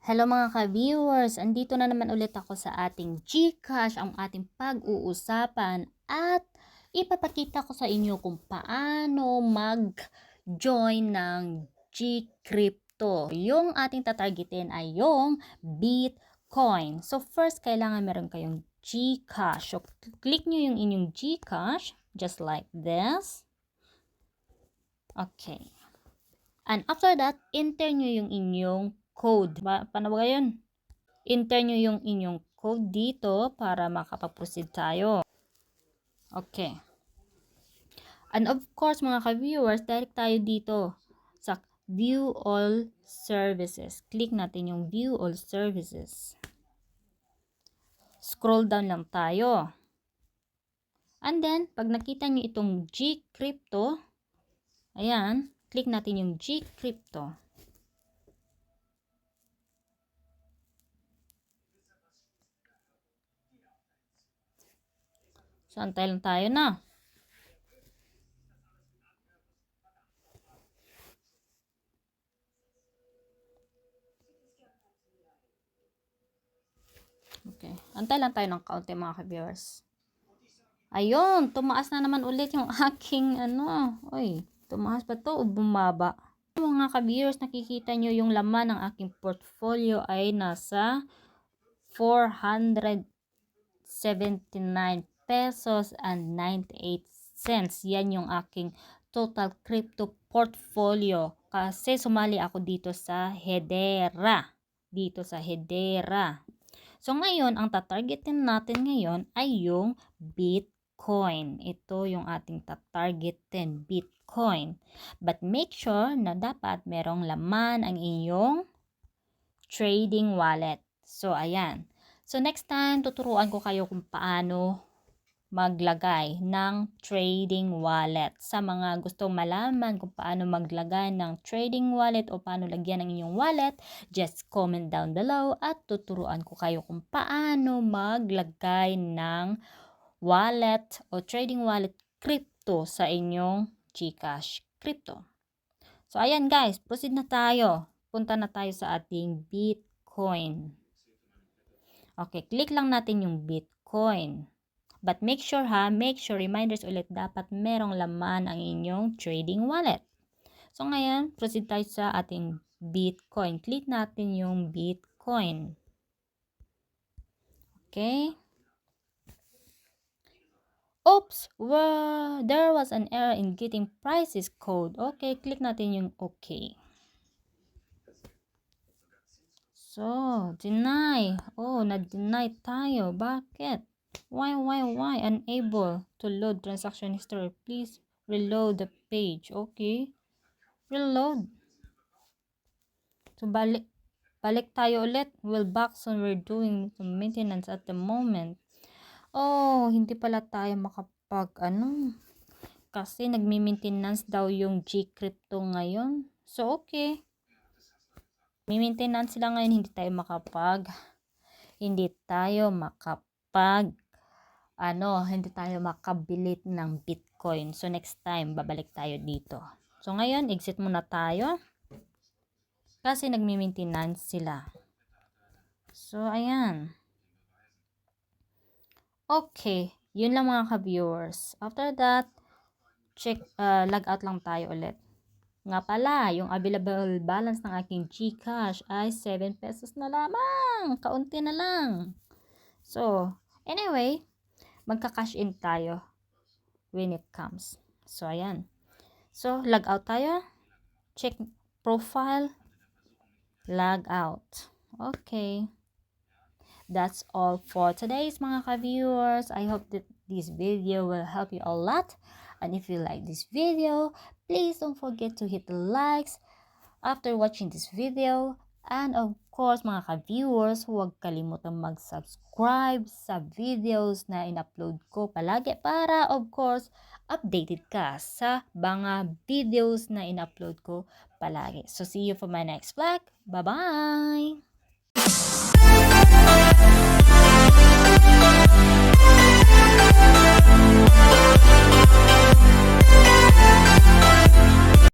Hello mga ka-viewers, andito na naman ulit ako sa ating GCash, ang ating pag-uusapan at ipapakita ko sa inyo kung paano mag-join ng GCrypto. Yung ating tatargetin ay yung Bitcoin. So first, kailangan meron kayong GCash. So click nyo yung inyong GCash, just like this. Okay. And after that, enter nyo yung inyong code. Paano ba yun? Enter nyo yung inyong code dito para makapag-proceed tayo. Okay. And of course, mga ka-viewers, direct tayo dito sa View All Services. Click natin yung View All Services. Scroll down lang tayo. And then, pag nakita nyo itong GCrypto, ayan, click natin yung GCrypto. So, antay lang tayo na. Okay. Antay lang tayo ng kaunti mga ka-viewers. Ayun, tumaas na naman ulit yung aking Uy, tumaas pa to o bumaba? Mga ka-viewers, nakikita nyo yung laman ng aking portfolio ay nasa 479 pesos and 98 cents. Yan yung aking total crypto portfolio. Kasi sumali ako dito sa Hedera. So ngayon, ang tatargetin natin ngayon ay yung Bitcoin. Ito yung ating tatargetin, Bitcoin. But make sure na dapat merong laman ang inyong trading wallet. So ayan. So next time, tuturuan ko kayo kung paano maglagay ng trading wallet. Sa mga gustong malaman kung paano maglagay ng trading wallet o paano lagyan ng inyong wallet, just comment down below at tuturuan ko kayo kung paano maglagay ng wallet o trading wallet crypto sa inyong GCash crypto. So ayan guys, proceed na tayo. Punta na tayo sa ating Bitcoin. Okay, click lang natin yung Bitcoin. But make sure reminders ulit, dapat merong laman ang inyong trading wallet. So ngayon, proceed tayo sa ating Bitcoin. Click natin yung Bitcoin. Okay. Oops, there was an error in getting prices code. Okay, click natin yung okay. So, deny. Oh, na-deny tayo. Bakit? Why? Unable to load transaction history. Please reload the page. Okay. Reload. So, balik tayo ulit. We'll back soon. We're doing some maintenance at the moment. Oh, hindi pala tayo makapag kasi nagmi-maintenance daw yung GCrypto ngayon. So, okay. Maintenance sila ngayon, hindi tayo makabilit ng Bitcoin. So next time babalik tayo dito. So ngayon exit muna tayo kasi nagmi-maintenance sila. So ayan. Okay, yun lang mga ka-viewers. After that, log out lang tayo ulit. Nga pala, yung available balance ng aking GCash ay 7 pesos na lamang. Kaunti na lang. So, anyway, magka-cash in tayo when it comes. So, ayan. So, log out tayo. Check profile. Log out. Okay. That's all for today's mga ka-viewers. I hope that this video will help you a lot. And if you like this video, please don't forget to hit the likes after watching this video. And of course, mga ka-viewers, huwag kalimutang mag-subscribe sa videos na in-upload ko palagi para, of course, updated ka sa mga videos na in-upload ko palagi. So, see you for my next vlog. Bye-bye!